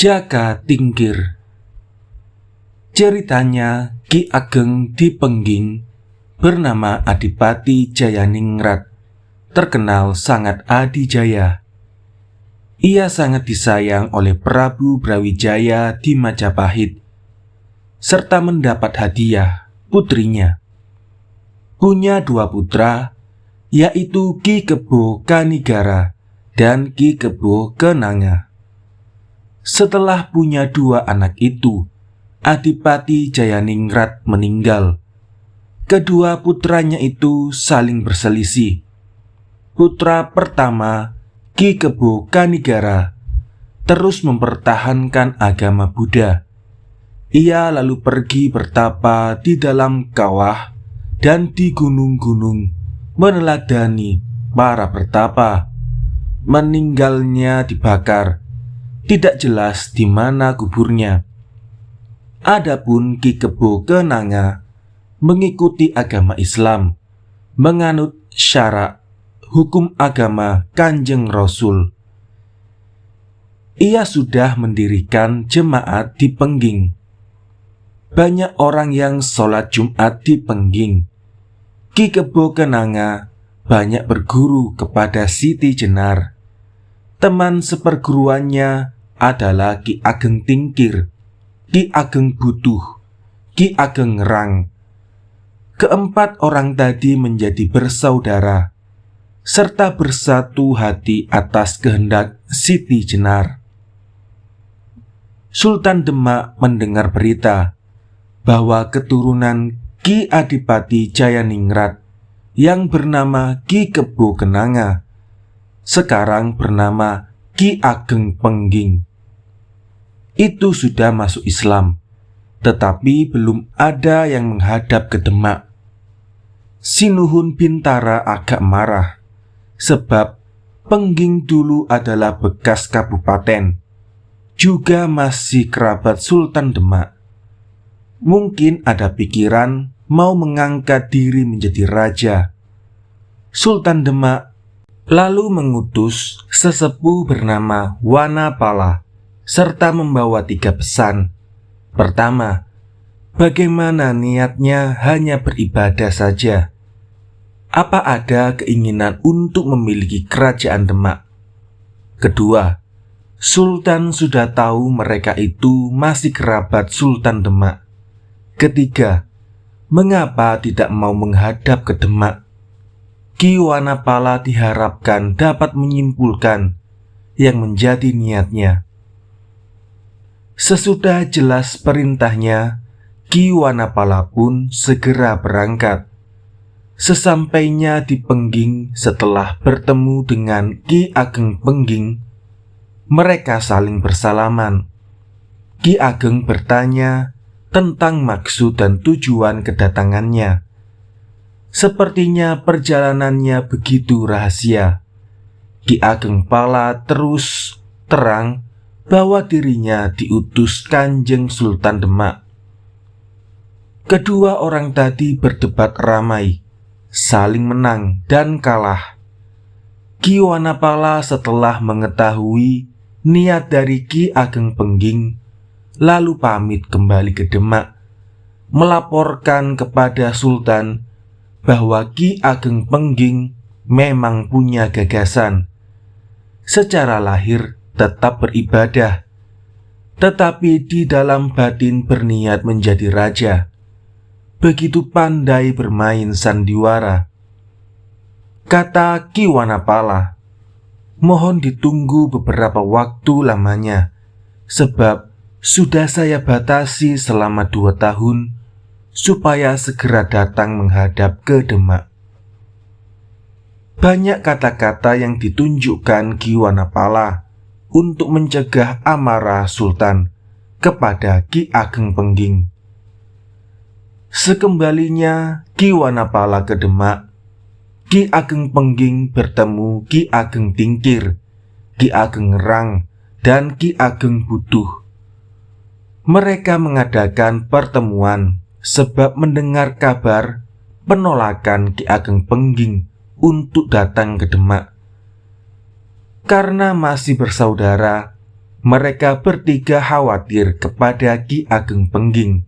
Jaka Tingkir. Ceritanya Ki Ageng di Pengging bernama Adipati Jayaningrat, terkenal sangat adijaya. Ia sangat disayang oleh Prabu Brawijaya di Majapahit, serta mendapat hadiah putrinya. Punya 2 putra, yaitu Ki Kebo Kanigara dan Ki Kebo Kenanga. Setelah punya 2 anak itu, Adipati Jayaningrat meninggal. Kedua putranya itu saling berselisih. Putra pertama, Ki Kebo Kanigara, terus mempertahankan agama Buddha. Ia lalu pergi bertapa di dalam kawah dan di gunung-gunung, meneladani para pertapa. Meninggalnya dibakar, tidak jelas di mana kuburnya. Adapun Ki Kebo Kenanga mengikuti agama Islam, menganut syarak hukum agama Kanjeng Rasul. Ia sudah mendirikan jemaat di Pengging. Banyak orang yang sholat Jumat di Pengging. Ki Kebo Kenanga banyak berguru kepada Siti Jenar. Teman seperguruannya adalah Ki Ageng Tingkir, Ki Ageng Butuh, Ki Ageng Ngerang. Keempat orang tadi menjadi bersaudara, serta bersatu hati atas kehendak Siti Jenar. Sultan Demak mendengar berita bahwa keturunan Ki Adipati Jayaningrat yang bernama Ki Kebo Kenanga sekarang bernama Ki Ageng Pengging itu sudah masuk Islam, tetapi belum ada yang menghadap ke Demak. Sinuhun Bintara agak marah, sebab Pengging dulu adalah bekas kabupaten, juga masih kerabat Sultan Demak. Mungkin ada pikiran mau mengangkat diri menjadi raja. Sultan Demak lalu mengutus sesepuh bernama Wanapala serta membawa 3 pesan. Pertama, bagaimana niatnya hanya beribadah saja? Apa ada keinginan untuk memiliki kerajaan Demak? Kedua, Sultan sudah tahu mereka itu masih kerabat Sultan Demak. Ketiga, mengapa tidak mau menghadap ke Demak? Ki Wanapala diharapkan dapat menyimpulkan yang menjadi niatnya. Sesudah jelas perintahnya, Ki Wanapala pun segera berangkat. Sesampainya di Pengging setelah bertemu dengan Ki Ageng Pengging, mereka saling bersalaman. Ki Ageng bertanya tentang maksud dan tujuan kedatangannya. Sepertinya perjalanannya begitu rahasia. Ki Ageng Pala terus terang bahwa dirinya diutus Kanjeng Sultan Demak. Kedua orang tadi berdebat ramai, saling menang dan kalah. Ki Wanapala setelah mengetahui niat dari Ki Ageng Pengging, lalu pamit kembali ke Demak, melaporkan kepada Sultan bahwa Ki Ageng Pengging memang punya gagasan. Secara lahir tetap beribadah, tetapi di dalam batin berniat menjadi raja. Begitu pandai bermain sandiwara. Kata Ki Wanapala, mohon ditunggu beberapa waktu lamanya, sebab sudah saya batasi selama 2 tahun supaya segera datang menghadap ke Demak. Banyak kata-kata yang ditunjukkan Ki Wanapala untuk mencegah amarah Sultan kepada Ki Ageng Pengging. Sekembalinya Ki Wanapala ke Demak, Ki Ageng Pengging bertemu Ki Ageng Tingkir, Ki Ageng Ngerang, dan Ki Ageng Butuh. Mereka mengadakan pertemuan sebab mendengar kabar penolakan Ki Ageng Pengging untuk datang ke Demak. Karena masih bersaudara, mereka bertiga khawatir kepada Ki Ageng Pengging.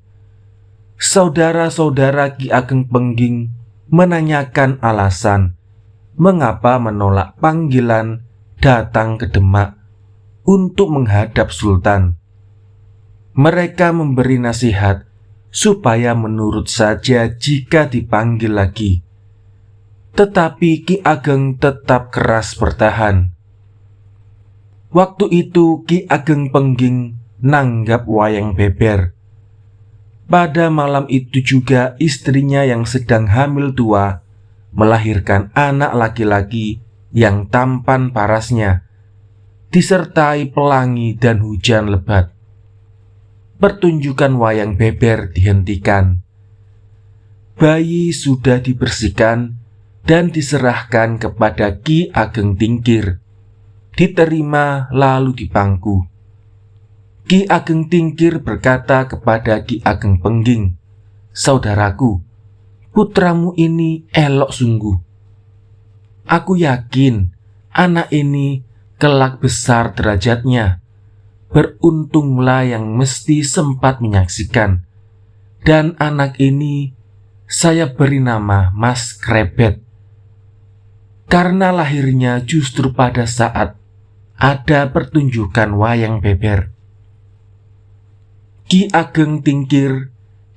Saudara-saudara Ki Ageng Pengging menanyakan alasan mengapa menolak panggilan datang ke Demak untuk menghadap Sultan. Mereka memberi nasihat supaya menurut saja jika dipanggil lagi. Tetapi Ki Ageng tetap keras bertahan. Waktu itu Ki Ageng Pengging nanggap wayang beber. Pada malam itu juga istrinya yang sedang hamil tua melahirkan anak laki-laki yang tampan parasnya, disertai pelangi dan hujan lebat. Pertunjukan wayang beber dihentikan. Bayi sudah dibersihkan dan diserahkan kepada Ki Ageng Tingkir. Diterima lalu dipangku. Ki Ageng Tingkir berkata kepada Ki Ageng Pengging, "Saudaraku, putramu ini elok sungguh. Aku yakin anak ini kelak besar derajatnya. Beruntunglah yang mesti sempat menyaksikan. Dan anak ini saya beri nama Mas Krebet, karena lahirnya justru pada saat ada pertunjukan wayang beber." Ki Ageng Tingkir,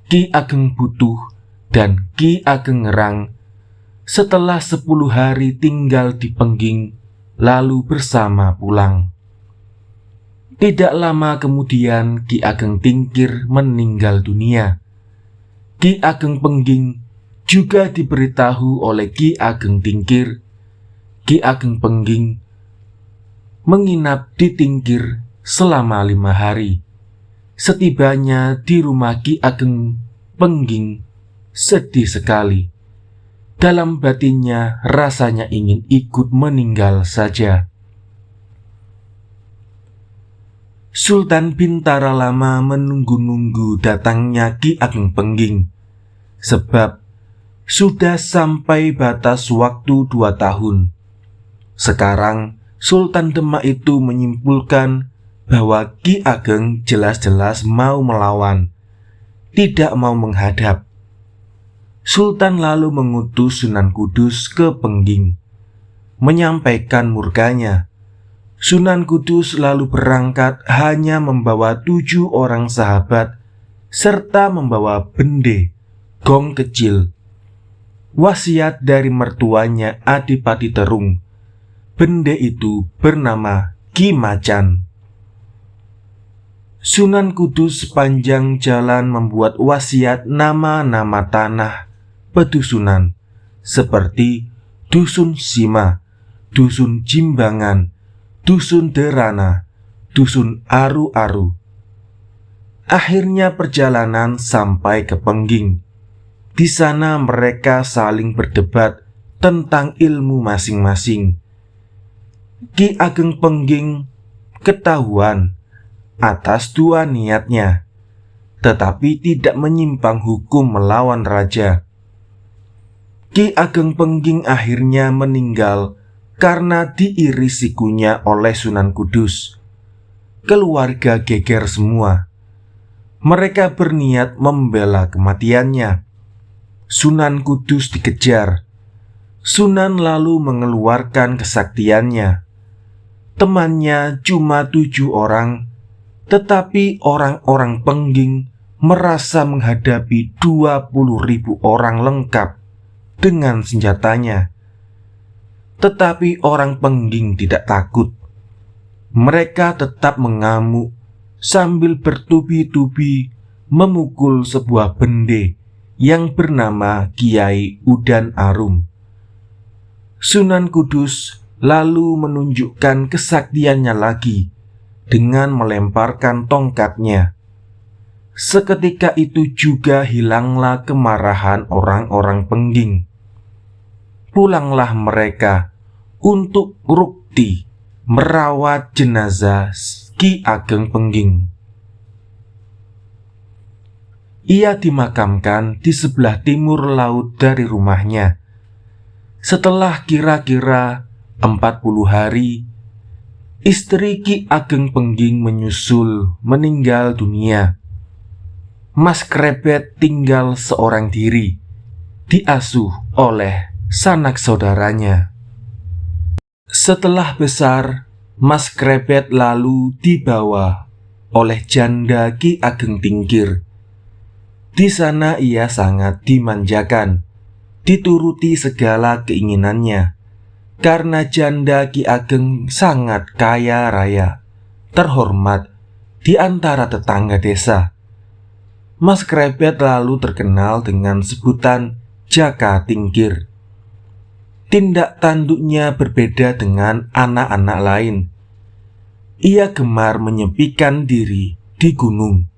Ki Ageng Butuh, dan Ki Ageng Ngerang setelah 10 hari tinggal di Pengging lalu bersama pulang. Tidak lama kemudian Ki Ageng Tingkir meninggal dunia. Ki Ageng Pengging juga diberitahu oleh Ki Ageng Tingkir. Ki Ageng Pengging menginap di Tingkir selama 5 hari. Setibanya di rumah Ki Ageng Pengging, sedih sekali. Dalam batinnya rasanya ingin ikut meninggal saja. Sultan Bintara Lama menunggu-nunggu datangnya Ki Ageng Pengging, sebab sudah sampai batas waktu 2 tahun. Sekarang Sultan Demak itu menyimpulkan bahwa Ki Ageng jelas-jelas mau melawan, tidak mau menghadap. Sultan lalu mengutus Sunan Kudus ke Pengging, menyampaikan murkanya. Sunan Kudus lalu berangkat hanya membawa 7 orang sahabat serta membawa bende, gong kecil, wasiat dari mertuanya Adipati Terung. Bende itu bernama Ki Macan. Sunan Kudus sepanjang jalan membuat wasiat nama-nama tanah pedusunan seperti Dusun Sima, Dusun Jimbangan, Dusun Derana, Dusun Aru-Aru. Akhirnya perjalanan sampai ke Pengging. Di sana mereka saling berdebat tentang ilmu masing-masing. Ki Ageng Pengging ketahuan atas 2 niatnya, tetapi tidak menyimpang hukum melawan raja. Ki Ageng Pengging akhirnya meninggal karena diiris sikunya oleh Sunan Kudus. Keluarga geger semua. Mereka berniat membela kematiannya. Sunan Kudus dikejar. Sunan lalu mengeluarkan kesaktiannya. Temannya cuma 7 orang, tetapi orang-orang Pengging merasa menghadapi 20.000 orang lengkap dengan senjatanya. Tetapi orang Pengging tidak takut. Mereka tetap mengamuk sambil bertubi-tubi memukul sebuah bende yang bernama Kiai Udan Arum. Sunan Kudus lalu menunjukkan kesaktiannya lagi dengan melemparkan tongkatnya. Seketika itu juga hilanglah kemarahan orang-orang Pengging. Pulanglah mereka untuk rukti merawat jenazah Ki Ageng Pengging. Ia dimakamkan di sebelah timur laut dari rumahnya. Setelah kira-kira 40 hari, Istri Ki Ageng Pengging menyusul meninggal dunia. Mas Krebet tinggal seorang diri, diasuh oleh sanak saudaranya. Setelah besar, Mas Krebet lalu dibawa oleh janda Ki Ageng Tingkir. Di sana ia sangat dimanjakan, dituruti segala keinginannya. Karena janda Ki Ageng sangat kaya raya, terhormat di antara tetangga desa. Mas Krebet lalu terkenal dengan sebutan Jaka Tingkir. Tindak tanduknya berbeda dengan anak-anak lain. Ia gemar menyepikan diri di gunung,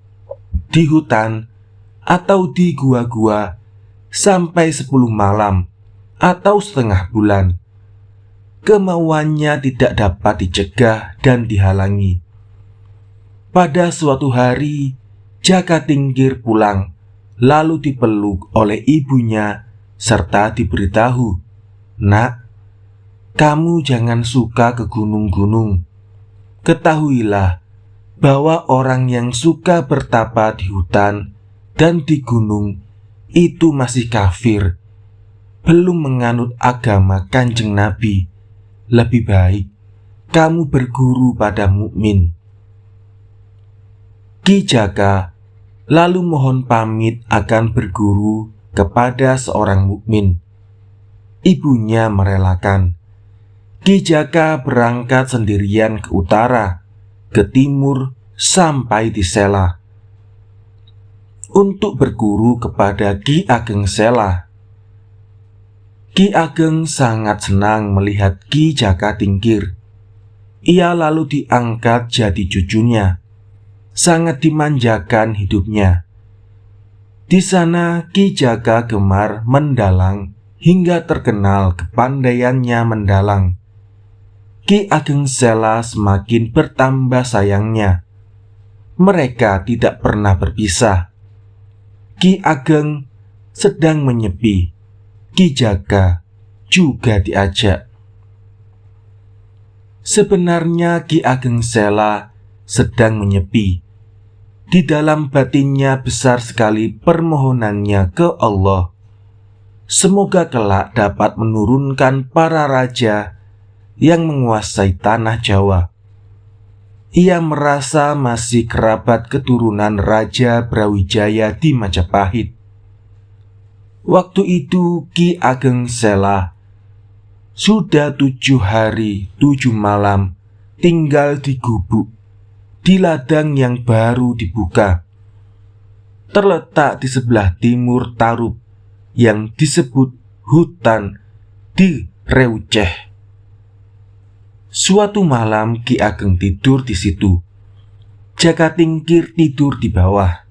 di hutan, atau di gua-gua sampai 10 malam atau setengah bulan. Kemauannya tidak dapat dicegah dan dihalangi. Pada suatu hari, Jaka Tingkir pulang, lalu dipeluk oleh ibunya serta diberitahu, "Nak, kamu jangan suka ke gunung-gunung. Ketahuilah bahwa orang yang suka bertapa di hutan dan di gunung itu masih kafir, belum menganut agama Kanjeng Nabi. Lebih baik kamu berguru pada mukmin." Ki Jaka lalu mohon pamit akan berguru kepada seorang mukmin. Ibunya merelakan. Ki Jaka berangkat sendirian ke utara, ke timur, sampai di Sela untuk berguru kepada Ki Ageng Sela. Ki Ageng sangat senang melihat Ki Jaka Tingkir. Ia lalu diangkat jadi cucunya. Sangat dimanjakan hidupnya. Di sana Ki Jaka gemar mendalang hingga terkenal kepandaiannya mendalang. Ki Ageng Sela semakin bertambah sayangnya. Mereka tidak pernah berpisah. Ki Ageng sedang menyepi, Ki Jaka juga diajak. Sebenarnya Ki Ageng Sela sedang menyepi. Di dalam batinnya besar sekali permohonannya ke Allah. Semoga kelak dapat menurunkan para raja yang menguasai tanah Jawa. Ia merasa masih kerabat keturunan Raja Brawijaya di Majapahit. Waktu itu Ki Ageng Sela sudah 7 hari 7 malam tinggal di gubuk di ladang yang baru dibuka. Terletak di sebelah timur Tarub yang disebut hutan di Reuceh. Suatu malam Ki Ageng tidur di situ. Jaka Tingkir tidur di bawah.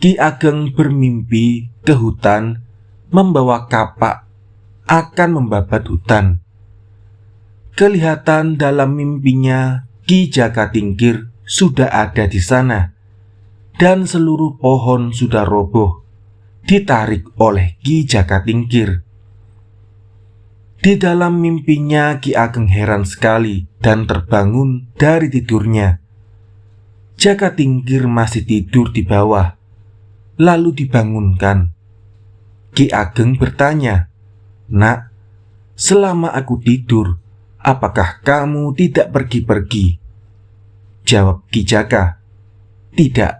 Ki Ageng bermimpi ke hutan membawa kapak akan membabat hutan. Kelihatan dalam mimpinya Ki Jaka Tingkir sudah ada di sana dan seluruh pohon sudah roboh ditarik oleh Ki Jaka Tingkir. Di dalam mimpinya Ki Ageng heran sekali dan terbangun dari tidurnya. Jaka Tingkir masih tidur di bawah. Lalu dibangunkan. Ki Ageng bertanya, "Nak, selama aku tidur, apakah kamu tidak pergi-pergi?" Jawab Ki Jaka, "Tidak."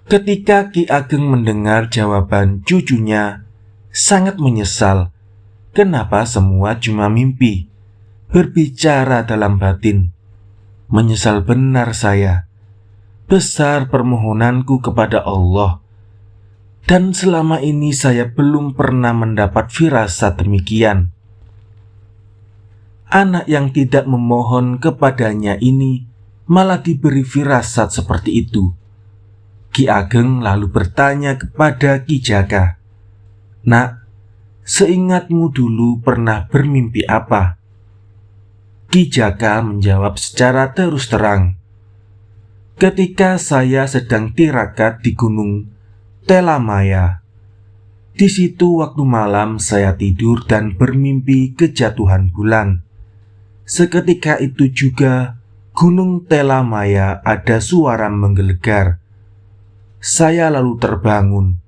Ketika Ki Ageng mendengar jawaban cucunya, sangat menyesal. Kenapa semua cuma mimpi? Berbicara dalam batin. Menyesal benar saya. Besar permohonanku kepada Allah. Dan selama ini saya belum pernah mendapat firasat demikian. Anak yang tidak memohon kepadanya ini malah diberi firasat seperti itu. Ki Ageng lalu bertanya kepada Ki Jaka, "Nak, seingatmu dulu pernah bermimpi apa?" Ki Jaka menjawab secara terus terang, "Ketika saya sedang tirakat di gunung Telamaya. Di situ waktu malam saya tidur dan bermimpi kejatuhan bulan. Seketika itu juga Gunung Telamaya ada suara menggelegar. Saya lalu terbangun.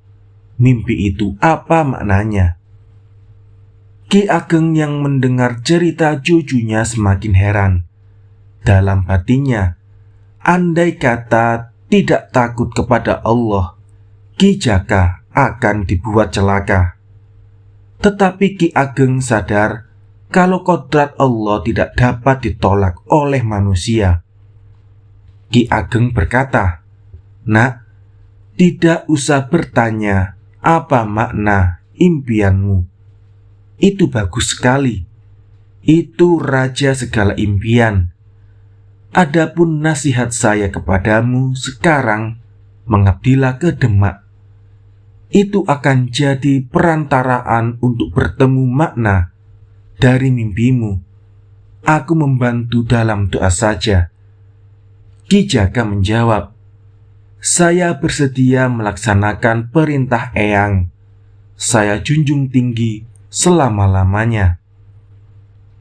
Mimpi itu apa maknanya? Ki Ageng yang mendengar cerita cucunya semakin heran. Dalam hatinya, andai kata tidak takut kepada Allah, Ki Jaka akan dibuat celaka. Tetapi Ki Ageng sadar kalau kodrat Allah tidak dapat ditolak oleh manusia. Ki Ageng berkata, "Nak, tidak usah bertanya apa makna impianmu. Itu bagus sekali. Itu raja segala impian. Adapun nasihat saya kepadamu sekarang, mengabdilah ke Demak. Itu akan jadi perantaraan untuk bertemu makna dari mimpimu. Aku membantu dalam doa saja." Ki Jaka menjawab, "Saya bersedia melaksanakan perintah Eyang. Saya junjung tinggi selama-lamanya."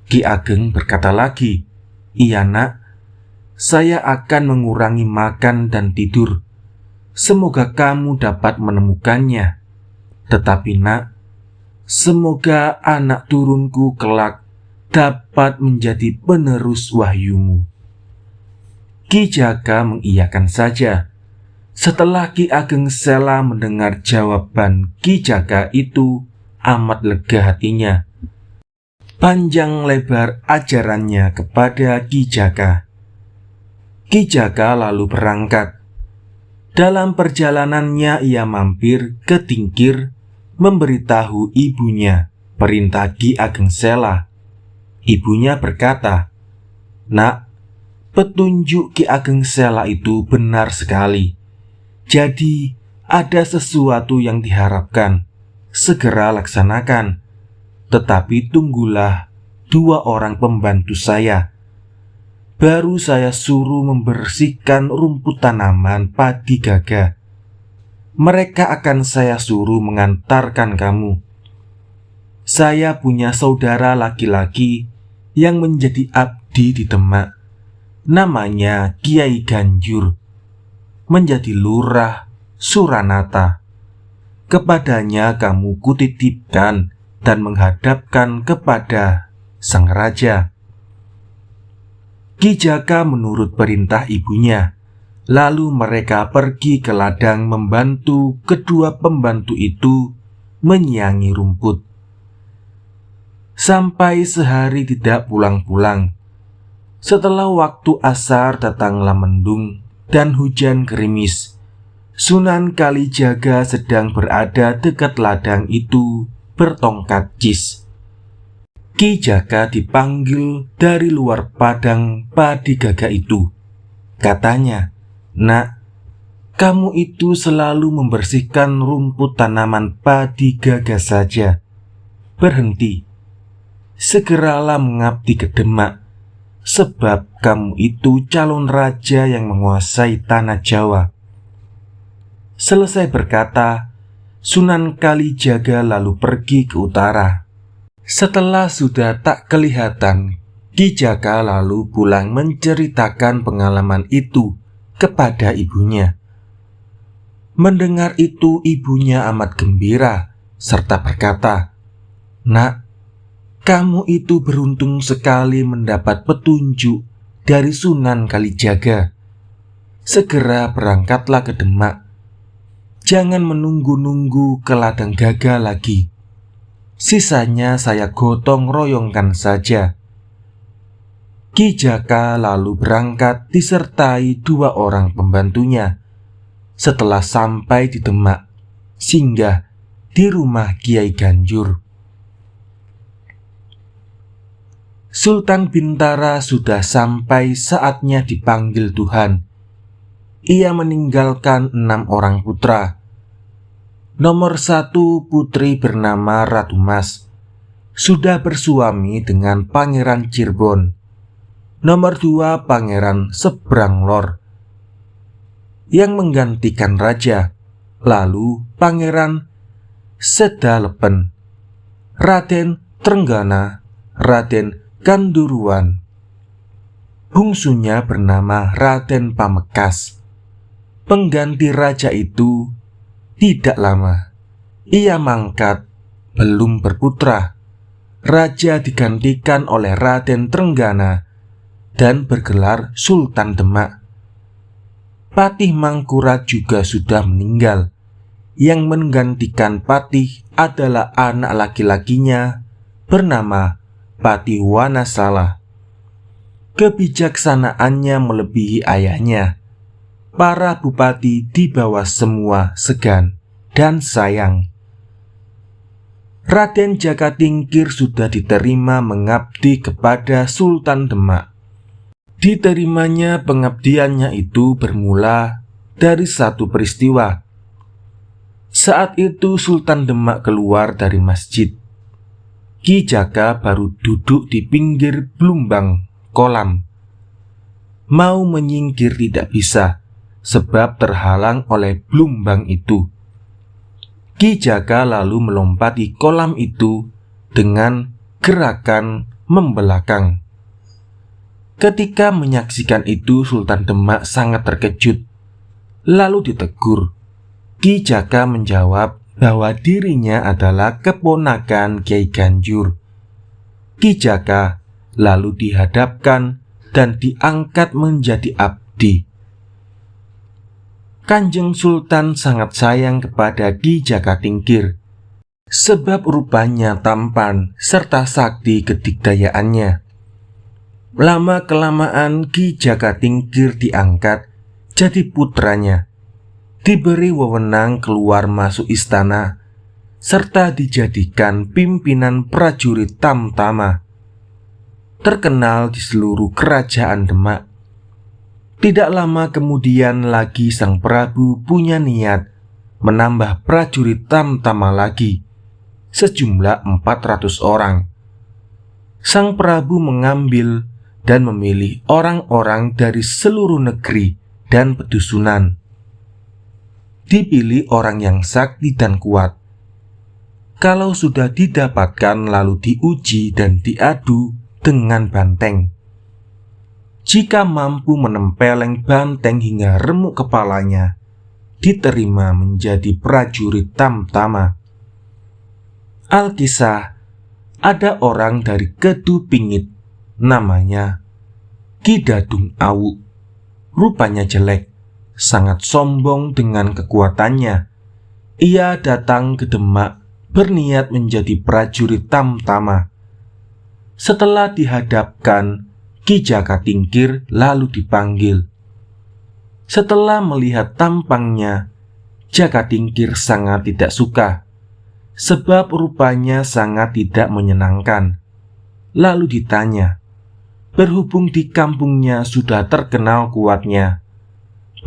Ki Ageng berkata lagi, "Iya nak, saya akan mengurangi makan dan tidur. Semoga kamu dapat menemukannya. Tetapi nak, semoga anak turunku kelak dapat menjadi penerus wahyumu." Ki Jaka mengiyakan saja. Setelah Ki Ageng Sela mendengar jawaban Ki Jaka itu, amat lega hatinya. Panjang lebar ajarannya kepada Ki Jaka. Ki Jaka lalu berangkat. Dalam perjalanannya ia mampir ke Tingkir memberitahu ibunya perintah Ki Ageng Sela. Ibunya berkata, "Nak, petunjuk Ki Ageng Sela itu benar sekali. Jadi ada sesuatu yang diharapkan. Segera laksanakan. Tetapi tunggulah 2 orang pembantu saya. Baru saya suruh membersihkan rumput tanaman padi gagah. Mereka akan saya suruh mengantarkan kamu. Saya punya saudara laki-laki yang menjadi abdi di Demak. Namanya Kiai Ganjur, menjadi lurah Suranata. Kepadanya kamu kutitipkan dan menghadapkan kepada sang raja." Ki Jaka menurut perintah ibunya. Lalu mereka pergi ke ladang membantu kedua pembantu itu menyiangi rumput. Sampai sehari tidak pulang-pulang. Setelah waktu asar datanglah mendung dan hujan gerimis. Sunan Kalijaga sedang berada dekat ladang itu bertongkat jis. Ki Jaka dipanggil dari luar padang padi gagah itu. Katanya, "Nak, kamu itu selalu membersihkan rumput tanaman padi gagah saja. Berhenti. Segeralah mengabdi ke Demak, sebab kamu itu calon raja yang menguasai tanah Jawa." Selesai berkata, Sunan Kalijaga lalu pergi ke utara. Setelah sudah tak kelihatan, Ki Jaka lalu pulang menceritakan pengalaman itu kepada ibunya. Mendengar itu ibunya amat gembira serta berkata, "Nak, kamu itu beruntung sekali mendapat petunjuk dari Sunan Kalijaga. Segera berangkatlah ke Demak. Jangan menunggu-nunggu ke ladang gagah lagi. Sisanya saya gotong royongkan saja." Ki Jaka lalu berangkat disertai 2 orang pembantunya. Setelah sampai di Demak, singgah di rumah Kiai Ganjur. Sultan Bintara sudah sampai saatnya dipanggil Tuhan. Ia meninggalkan 6 orang putra. Nomor 1 putri bernama Ratu Mas, sudah bersuami dengan Pangeran Cirebon. Nomor 2 Pangeran Sebranglor yang menggantikan raja. Lalu Pangeran Sedalepen, Raden Trenggana, Raden Kanduruan, Bungsunya bernama Raden Pamekas. Pengganti raja itu tidak lama. Ia mangkat, belum berputra. Raja digantikan oleh Raden Trenggana dan bergelar Sultan Demak. Patih Mangkurat juga sudah meninggal. Yang menggantikan Patih adalah anak laki-lakinya bernama Patih Wanasala. Kebijaksanaannya melebihi ayahnya. Para bupati di bawah semua segan dan sayang. Raden Jakatingkir sudah diterima mengabdi kepada Sultan Demak. Diterimanya pengabdiannya itu bermula dari satu peristiwa. Saat itu Sultan Demak keluar dari masjid. Ki Jaka baru duduk di pinggir blumbang kolam. Mau menyingkir tidak bisa, sebab terhalang oleh blumbang itu. Ki Jaka lalu melompati kolam itu dengan gerakan membelakang. Ketika menyaksikan itu, Sultan Demak sangat terkejut. Lalu ditegur. Ki Jaka menjawab bahwa dirinya adalah keponakan Kiai Ganjur. Ki Jaka lalu dihadapkan dan diangkat menjadi abdi. Kanjeng Sultan sangat sayang kepada Ki Jakatingkir, sebab rupanya tampan serta sakti kedikdayaannya. Lama-kelamaan Ki Jakatingkir diangkat jadi putranya, diberi wewenang keluar masuk istana, serta dijadikan pimpinan prajurit Tamtama, terkenal di seluruh kerajaan Demak. Tidak lama kemudian lagi sang Prabu punya niat menambah prajurit Tamtama lagi, sejumlah 400 orang. Sang Prabu mengambil dan memilih orang-orang dari seluruh negeri dan pedusunan. Dipilih orang yang sakti dan kuat. Kalau sudah didapatkan lalu diuji dan diadu dengan banteng. Jika mampu menempeleng banteng hingga remuk kepalanya, diterima menjadi prajurit Tamtama. Alkisah, ada orang dari Kedupingit, namanya Ki Dadung Awu. Rupanya jelek, sangat sombong dengan kekuatannya. Ia datang ke Demak berniat menjadi prajurit Tamtama. Setelah dihadapkan, Ki Jakatingkir lalu dipanggil. Setelah melihat tampangnya, Jakatingkir sangat tidak suka, sebab rupanya sangat tidak menyenangkan. Lalu ditanya, berhubung di kampungnya sudah terkenal kuatnya,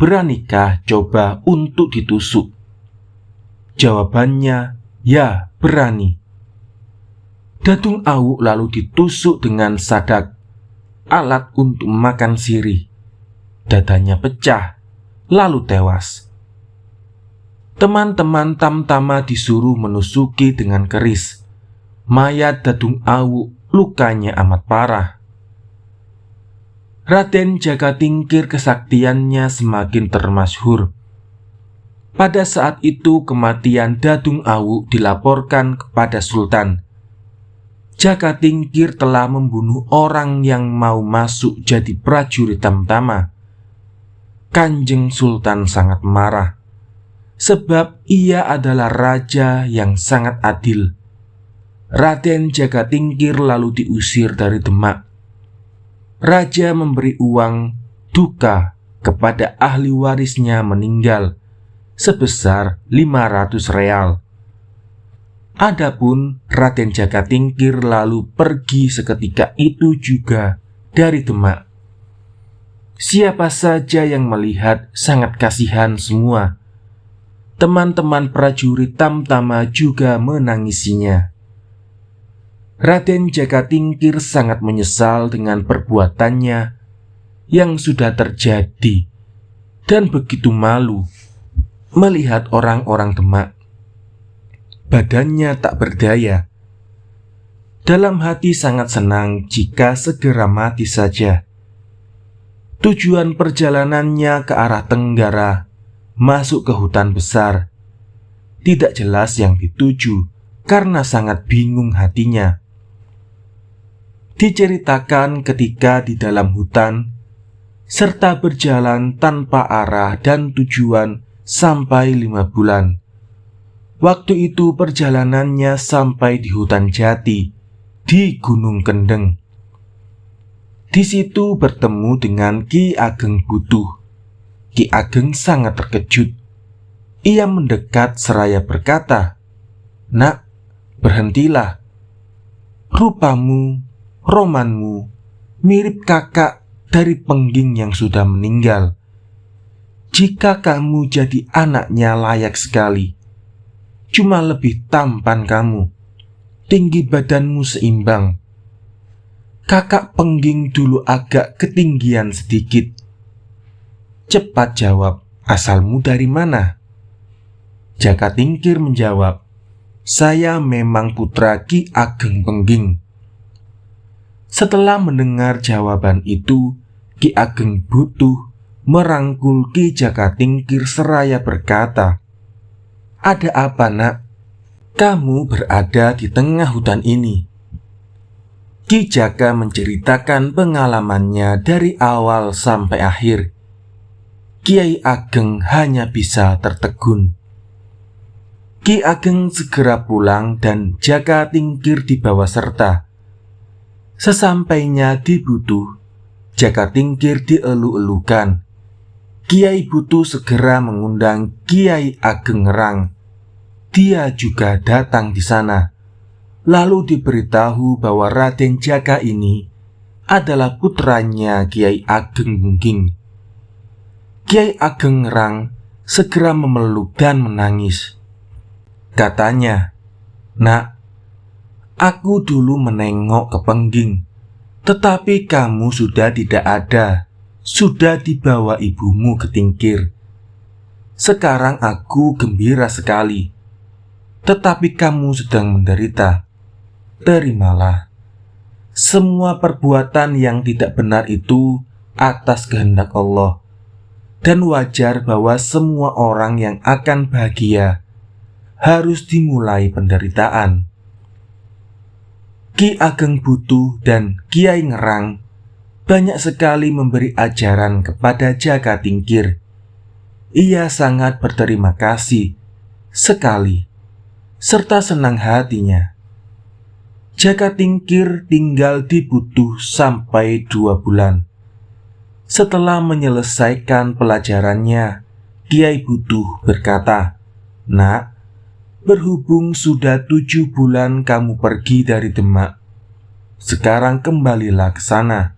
beranikah coba untuk ditusuk? Jawabannya, ya berani. Dadung Awu lalu ditusuk dengan sadak, alat untuk makan sirih. Dadanya pecah, lalu tewas. Teman-teman Tamtama disuruh menusuki dengan keris. Mayat Dadung Awu lukanya amat parah. Raden Jakatingkir kesaktiannya semakin termasyhur. Pada saat itu kematian Dadung Awu dilaporkan kepada Sultan. Jakatingkir telah membunuh orang yang mau masuk jadi prajurit Tamtama. Kanjeng Sultan sangat marah, sebab ia adalah raja yang sangat adil. Raden Jakatingkir lalu diusir dari Demak. Raja memberi uang duka kepada ahli warisnya meninggal sebesar 500 real. Adapun Raden Jakatingkir lalu pergi seketika itu juga dari Demak. Siapa saja yang melihat sangat kasihan semua. Teman-teman prajurit Tamtama juga menangisinya. Raden Jakatingkir sangat menyesal dengan perbuatannya yang sudah terjadi dan begitu malu melihat orang-orang Demak. Badannya tak berdaya. Dalam hati sangat senang jika segera mati saja. Tujuan perjalanannya ke arah tenggara, masuk ke hutan besar. Tidak jelas yang dituju karena sangat bingung hatinya. Diceritakan ketika di dalam hutan, serta berjalan tanpa arah dan tujuan sampai 5 bulan. Waktu itu perjalanannya sampai di hutan jati, di Gunung Kendeng. Di situ bertemu dengan Ki Ageng Butuh. Ki Ageng sangat terkejut. Ia mendekat seraya berkata, "Nak, berhentilah. Rupamu, romanmu, mirip kakak dari Pengging yang sudah meninggal. Jika kamu jadi anaknya layak sekali. Cuma lebih tampan kamu, tinggi badanmu seimbang. Kakak Pengging dulu agak ketinggian sedikit. Cepat jawab, asalmu dari mana?" Jaka Tingkir menjawab, "Saya memang putra Ki Ageng Pengging." Setelah mendengar jawaban itu, Ki Ageng Butuh merangkul Ki Jaka Tingkir seraya berkata, "Ada apa, nak? Kamu berada di tengah hutan ini." Ki Jaka menceritakan pengalamannya dari awal sampai akhir. Kiai Ageng hanya bisa tertegun. Ki Ageng segera pulang dan Jaka Tingkir dibawa serta. Sesampainya di Butuh, Jaka Tingkir dielu-elukan. Kiai Butuh segera mengundang Kiai Ageng Ngerang. Dia juga datang di sana. Lalu diberitahu bahwa Raden Jaka ini adalah putranya Kiai Ageng Pengging. Kiai Ageng Ngerang segera memeluk dan menangis. Katanya, "Nak, aku dulu menengok ke Pengging, tetapi kamu sudah tidak ada, sudah dibawa ibumu ke Tingkir. Sekarang aku gembira sekali, tetapi kamu sedang menderita. Terimalah. Semua perbuatan yang tidak benar itu atas kehendak Allah, dan wajar bahwa semua orang yang akan bahagia harus dimulai penderitaan." Ki Ageng Butuh dan Kiai Ngerang banyak sekali memberi ajaran kepada Jaka Tingkir. Ia sangat berterima kasih sekali, serta senang hatinya. Jaka Tingkir tinggal di Butuh sampai 2 bulan. Setelah menyelesaikan pelajarannya, Kiai Butuh berkata, "Nak, berhubung sudah 7 bulan kamu pergi dari Demak, sekarang kembalilah ke sana,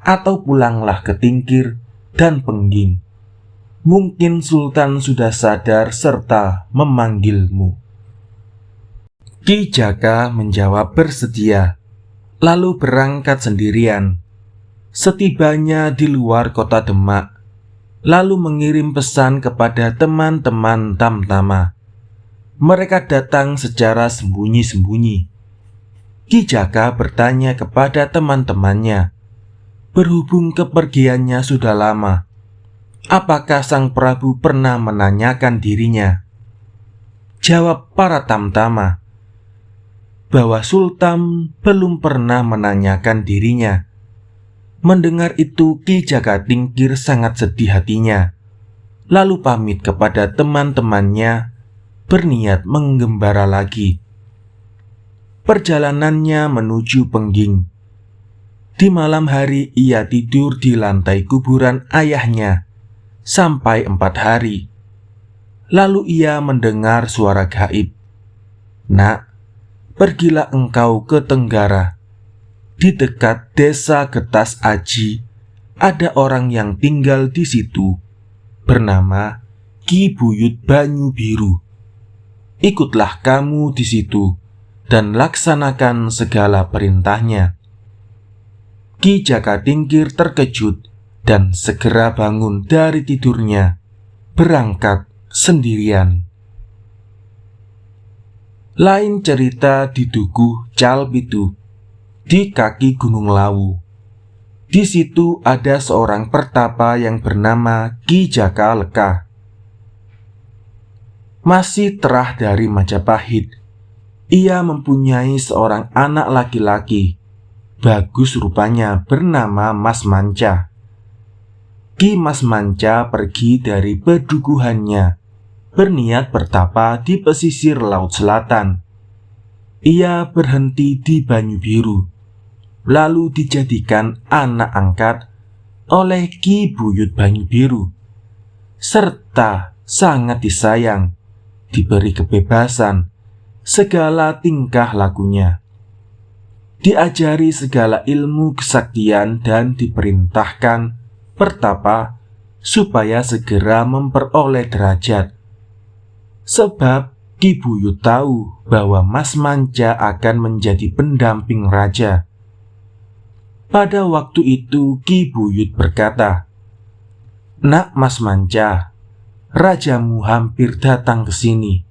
atau pulanglah ke Tingkir dan Pengging. Mungkin Sultan sudah sadar serta memanggilmu." Ki Jaka menjawab bersedia, lalu berangkat sendirian. Setibanya di luar kota Demak, lalu mengirim pesan kepada teman-teman Tamtama. Mereka datang secara sembunyi-sembunyi. Ki Jaka bertanya kepada teman-temannya, berhubung kepergiannya sudah lama, apakah Sang Prabu pernah menanyakan dirinya? Jawab para Tamtama bahwa Sultan belum pernah menanyakan dirinya. Mendengar itu, Ki Jaka Tingkir sangat sedih hatinya, lalu pamit kepada teman-temannya, berniat menggembara lagi. Perjalanannya menuju Pengging. Di malam hari ia tidur di lantai kuburan ayahnya sampai 4 hari. Lalu ia mendengar suara gaib, "Nak, pergilah engkau ke Tenggara. Di dekat desa Getas Aji ada orang yang tinggal di situ, bernama Ki Buyut Banyu Biru. Ikutlah kamu di situ dan laksanakan segala perintahnya." Ki Jaka Tingkir terkejut dan segera bangun dari tidurnya, berangkat sendirian. Lain cerita di Dukuh Calpitu, di kaki Gunung Lawu. Di situ ada seorang pertapa yang bernama Ki Jaka Leka. Masih terah dari Majapahit, ia mempunyai seorang anak laki-laki, bagus rupanya, bernama Mas Manca. Ki Mas Manca pergi dari pedukuhannya, berniat bertapa di pesisir Laut Selatan. Ia berhenti di Banyu Biru, lalu dijadikan anak angkat oleh Ki Buyut Banyu Biru, serta sangat disayang, diberi kebebasan segala tingkah lakunya, diajari segala ilmu kesaktian dan diperintahkan bertapa supaya segera memperoleh derajat. Sebab Ki Buyut tahu bahwa Mas Manca akan menjadi pendamping raja. Pada waktu itu Ki Buyut berkata, "Nak Mas Manca, rajamu hampir datang ke sini.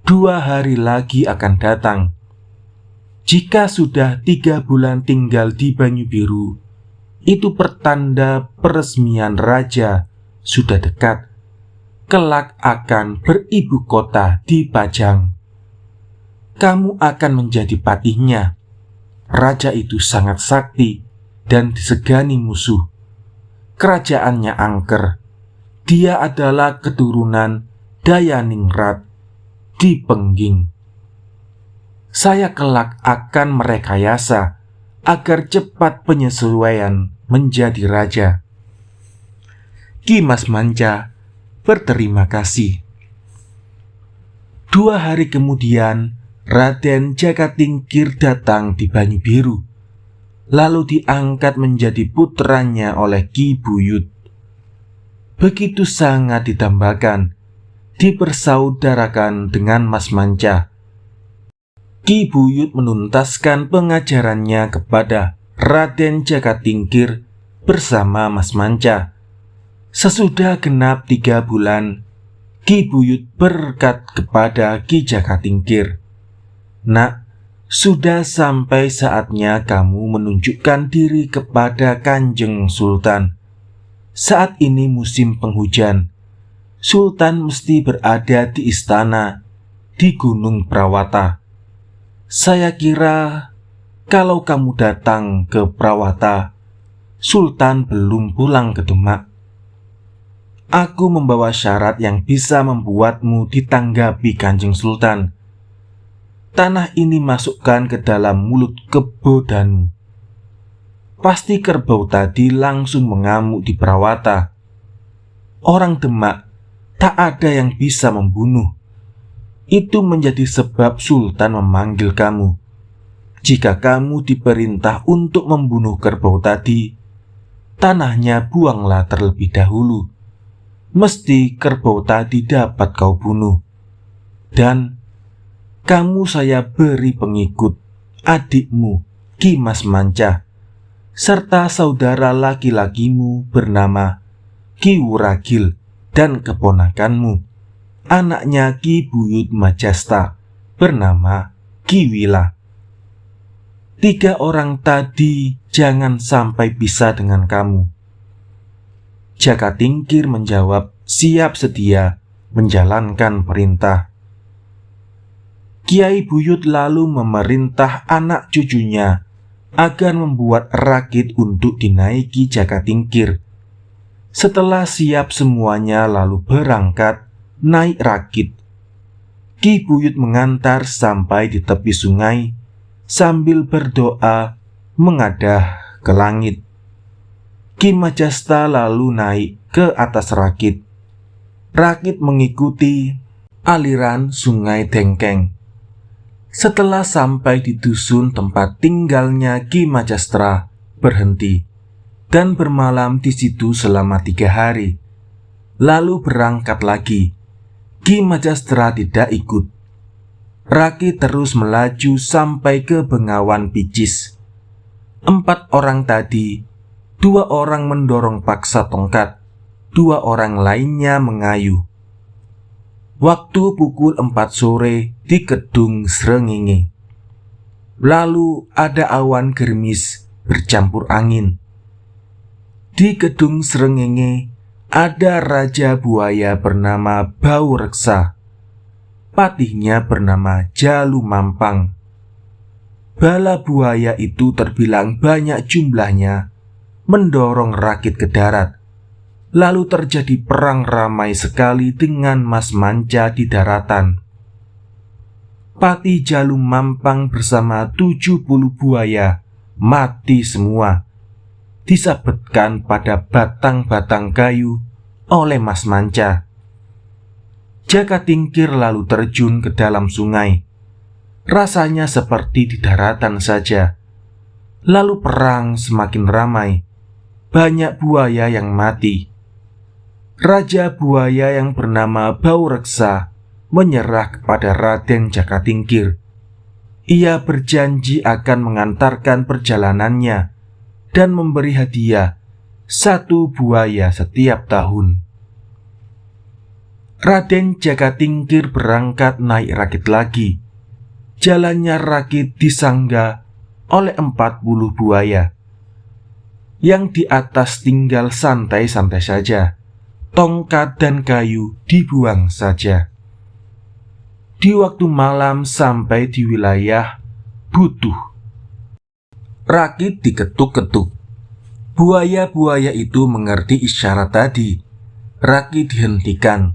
2 hari lagi akan datang. Jika sudah 3 bulan tinggal di Banyu Biru, itu pertanda peresmian raja sudah dekat. Kelak akan beribu kota di Pajang. Kamu akan menjadi patihnya. Raja itu sangat sakti dan disegani musuh. Kerajaannya angker. Dia adalah keturunan Dayaningrat di Pengging. Saya kelak akan merekayasa agar cepat penyesuaian menjadi raja." Ki Mas Manca berterima kasih. 2 hari kemudian Raden Jakatingkir datang di Banyu Biru, lalu diangkat menjadi putranya oleh Ki Buyut. Begitu sangat didambakan, dipersaudarakan dengan Mas Manca. Ki Buyut menuntaskan pengajarannya kepada Raden Jakatingkir bersama Mas Manca. Sesudah genap 3 bulan, Ki Buyut berkata kepada Ki Jakatingkir, "Nak, sudah sampai saatnya kamu menunjukkan diri kepada Kanjeng Sultan. Saat ini musim penghujan. Sultan mesti berada di istana di Gunung Prawata. Saya kira kalau kamu datang ke Prawata, Sultan belum pulang ke Demak. Aku membawa syarat yang bisa membuatmu ditanggapi Kanjeng Sultan. Tanah ini masukkan ke dalam mulut kebo Danu. Pasti kerbau tadi langsung mengamuk di Prawata. Orang Demak tak ada yang bisa membunuh. Itu menjadi sebab Sultan memanggil kamu. Jika kamu diperintah untuk membunuh kerbau tadi, tanahnya buanglah terlebih dahulu. Mesti kerbau tadi dapat kau bunuh. Dan kamu saya beri pengikut, adikmu Ki Mas Manca, serta saudara laki-lakimu bernama Ki Wuragil, dan keponakanmu, anaknya Ki Buyut Majesta, bernama Ki Wila. 3 orang tadi jangan sampai pisah dengan kamu." Jakatingkir menjawab siap sedia menjalankan perintah. Kiai Buyut lalu memerintah anak cucunya agar membuat rakit untuk dinaiki Jakatingkir. Setelah siap semuanya lalu berangkat naik rakit. Ki Buyut mengantar sampai di tepi sungai sambil berdoa mengadah ke langit. Ki Majesta lalu naik ke atas rakit. Rakit mengikuti aliran sungai Dengkeng. Setelah sampai di dusun tempat tinggalnya Ki Majesta, berhenti dan bermalam di situ selama 3 hari. Lalu berangkat lagi. Ki Majesta tidak ikut. Rakit terus melaju sampai ke Bengawan Picis. 4 orang tadi, 2 orang mendorong paksa tongkat, 2 orang lainnya mengayu. Waktu pukul 4 sore di Kedung Srengenge. Lalu ada awan gerimis bercampur angin. Di Kedung Srengenge ada raja buaya bernama Baureksa. Patihnya bernama Jalu Mampang. Bala buaya itu terbilang banyak jumlahnya, mendorong rakit ke darat. Lalu terjadi perang ramai sekali dengan Mas Manca di daratan. Patih Jalu Mampang bersama 70 buaya mati semua, disabetkan pada batang-batang kayu oleh Mas Manca. Jakatingkir lalu terjun ke dalam sungai. Rasanya seperti di daratan saja. Lalu perang semakin ramai. Banyak buaya yang mati. Raja buaya yang bernama Baureksa menyerah kepada Raden Jakatingkir. Ia berjanji akan mengantarkan perjalanannya dan memberi hadiah 1 buaya setiap tahun. Raden Jakatingkir berangkat naik rakit lagi. Jalannya rakit disangga oleh 40 buaya. Yang di atas tinggal santai-santai saja. Tongkat dan kayu dibuang saja. Di waktu malam sampai di wilayah Butuh. Rakit diketuk-ketuk. Buaya-buaya itu mengerti isyarat tadi. Rakit dihentikan.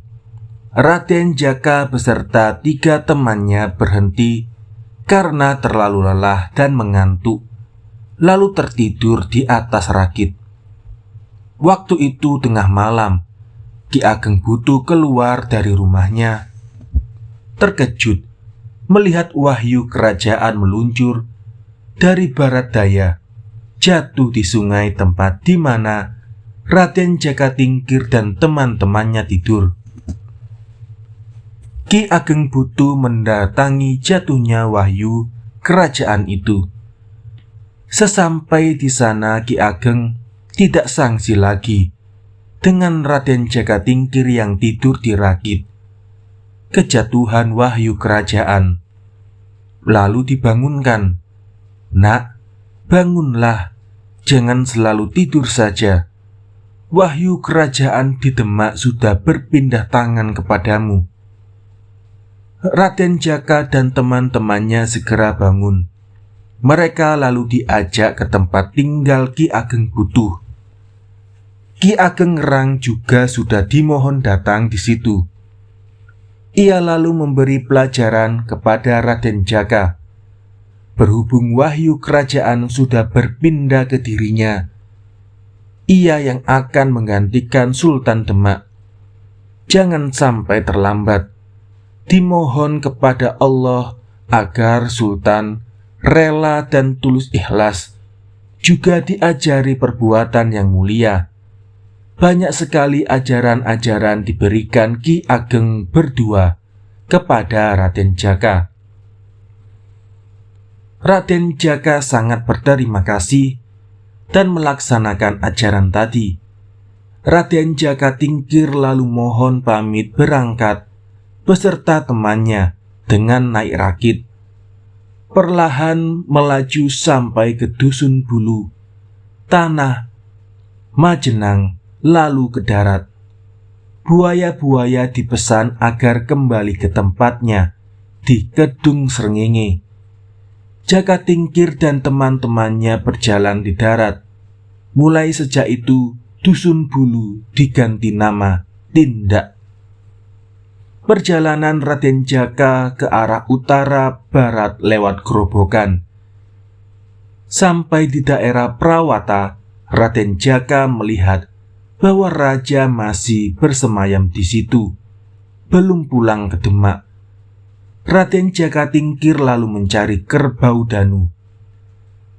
Raden Jaka beserta 3 temannya berhenti karena terlalu lelah dan mengantuk, lalu tertidur di atas rakit. Waktu itu tengah malam, Ki Ageng Butuh keluar dari rumahnya. Terkejut melihat wahyu kerajaan meluncur dari barat daya, jatuh di sungai tempat di mana Raden Jakatingkir dan teman-temannya tidur. Ki Ageng Butuh mendatangi jatuhnya wahyu kerajaan itu. Sesampai di sana, Ki Ageng tidak sangsi lagi dengan Raden Jakatingkir yang tidur di rakit. Kejatuhan wahyu kerajaan. Lalu dibangunkan. "Nak, bangunlah, jangan selalu tidur saja. Wahyu kerajaan di Demak sudah berpindah tangan kepadamu." Raden Jaka dan teman-temannya segera bangun. Mereka lalu diajak ke tempat tinggal Ki Ageng Butuh. Ki Ageng Ngerang juga sudah dimohon datang di situ. Ia lalu memberi pelajaran kepada Raden Jaka. Berhubung wahyu kerajaan sudah berpindah ke dirinya, ia yang akan menggantikan Sultan Demak. Jangan sampai terlambat. Dimohon kepada Allah agar Sultan rela dan tulus ikhlas, juga diajari perbuatan yang mulia. Banyak sekali ajaran-ajaran diberikan Ki Ageng berdua kepada Raden Jaka. Raden Jaka sangat berterima kasih dan melaksanakan ajaran tadi. Raden Jakatingkir lalu mohon pamit berangkat beserta temannya dengan naik rakit. Perlahan melaju sampai ke Dusun Bulu, Tanah Majenang, lalu ke darat. Buaya-buaya dipesan agar kembali ke tempatnya di Kedung Srengenge. Jakatingkir dan teman-temannya berjalan di darat. Mulai sejak itu, Dusun Bulu diganti nama Tindak. Perjalanan Raden Jaka ke arah utara barat lewat Grobogan. Sampai di daerah Prawata, Raden Jaka melihat bahwa raja masih bersemayam di situ, belum pulang ke Demak. Raden Jakatingkir lalu mencari kerbau Danu.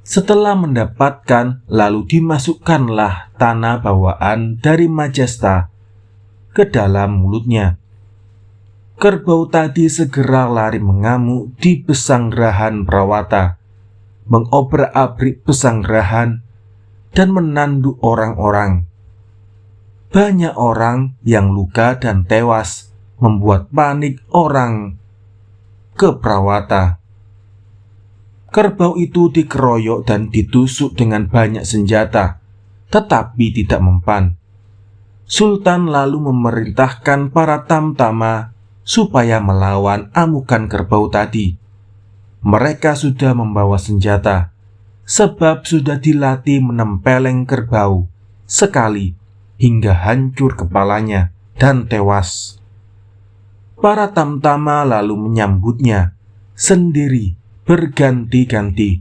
Setelah mendapatkan, lalu dimasukkanlah tanah bawaan dari Majesta ke dalam mulutnya. Kerbau tadi segera lari mengamuk di pesanggerahan Prawata, mengobrak-abrik pesanggerahan dan menanduk orang-orang. Banyak orang yang luka dan tewas, membuat panik orang ke Prawata. Kerbau itu dikeroyok dan ditusuk dengan banyak senjata, tetapi tidak mempan. Sultan lalu memerintahkan para tamtama supaya melawan amukan kerbau tadi. Mereka sudah membawa senjata, sebab sudah dilatih menempeleng kerbau sekali hingga hancur kepalanya dan tewas. Para tamtama lalu menyambutnya sendiri berganti-ganti,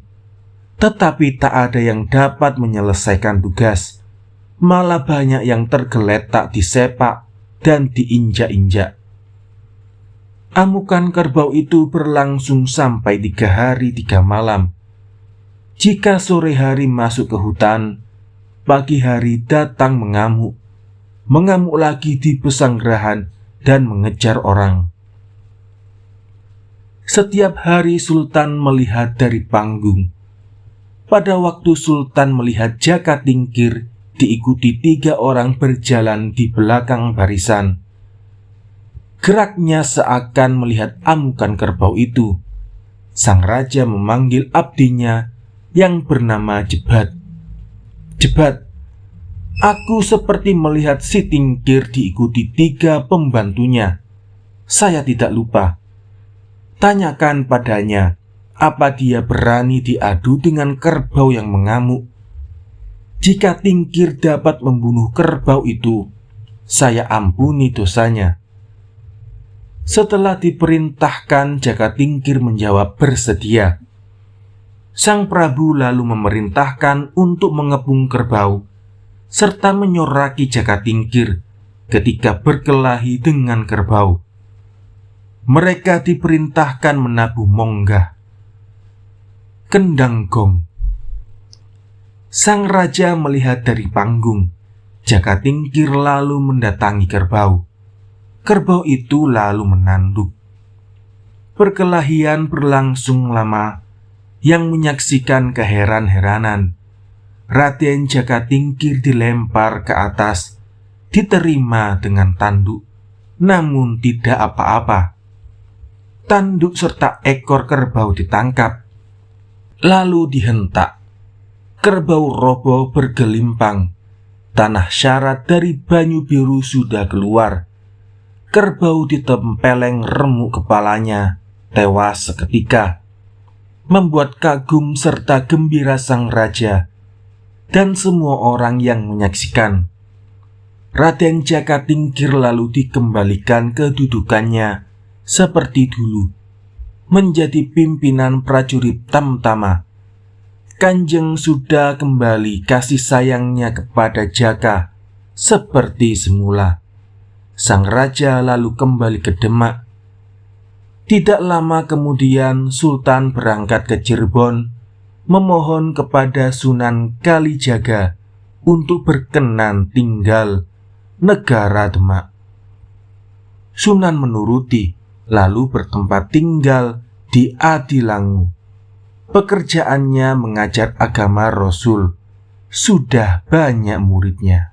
tetapi tak ada yang dapat menyelesaikan tugas. Malah banyak yang tergeletak di sepak dan diinjak-injak. Amukan kerbau itu berlangsung sampai 3 hari 3 malam. Jika sore hari masuk ke hutan, pagi hari datang mengamuk lagi di pesanggerahan dan mengejar orang. Setiap hari Sultan melihat dari panggung. Pada waktu Sultan melihat Jaka Tingkir diikuti 3 orang berjalan di belakang barisan, geraknya seakan melihat amukan kerbau itu. Sang raja memanggil abdinya yang bernama Jebat. "Jebat, aku seperti melihat si Tingkir diikuti 3 pembantunya. Saya tidak lupa. Tanyakan padanya, apa dia berani diadu dengan kerbau yang mengamuk. Jika Tingkir dapat membunuh kerbau itu, saya ampuni dosanya." Setelah diperintahkan, Jaka Tingkir menjawab bersedia. Sang Prabu lalu memerintahkan untuk mengepung kerbau serta menyoraki Jaka Tingkir ketika berkelahi dengan kerbau. Mereka diperintahkan menabuh monggah, kendang gong. Sang raja melihat dari panggung. Jaka Tingkir lalu mendatangi kerbau. Kerbau itu lalu menanduk. Perkelahian berlangsung lama yang menyaksikan keheran-heranan. Raden Jaka Tingkir dilempar ke atas, diterima dengan tanduk, namun tidak apa-apa. Tanduk serta ekor kerbau ditangkap, lalu dihentak. Kerbau roboh bergelimpang. Tanah syarat dari Banyu Biru sudah keluar. Kerbau ditempeleng remuk kepalanya, tewas seketika, membuat kagum serta gembira sang raja dan semua orang yang menyaksikan. Raden Jaka Tingkir lalu dikembalikan kedudukannya seperti dulu, menjadi pimpinan prajurit tamtama. Kanjeng sudah kembali kasih sayangnya kepada Jaka seperti semula. Sang raja lalu kembali ke Demak. Tidak lama kemudian Sultan berangkat ke Cirebon, memohon kepada Sunan Kalijaga untuk berkenan tinggal negara Demak. Sunan menuruti, lalu bertempat tinggal di Adilangu. Pekerjaannya mengajar agama Rasul. Sudah banyak muridnya.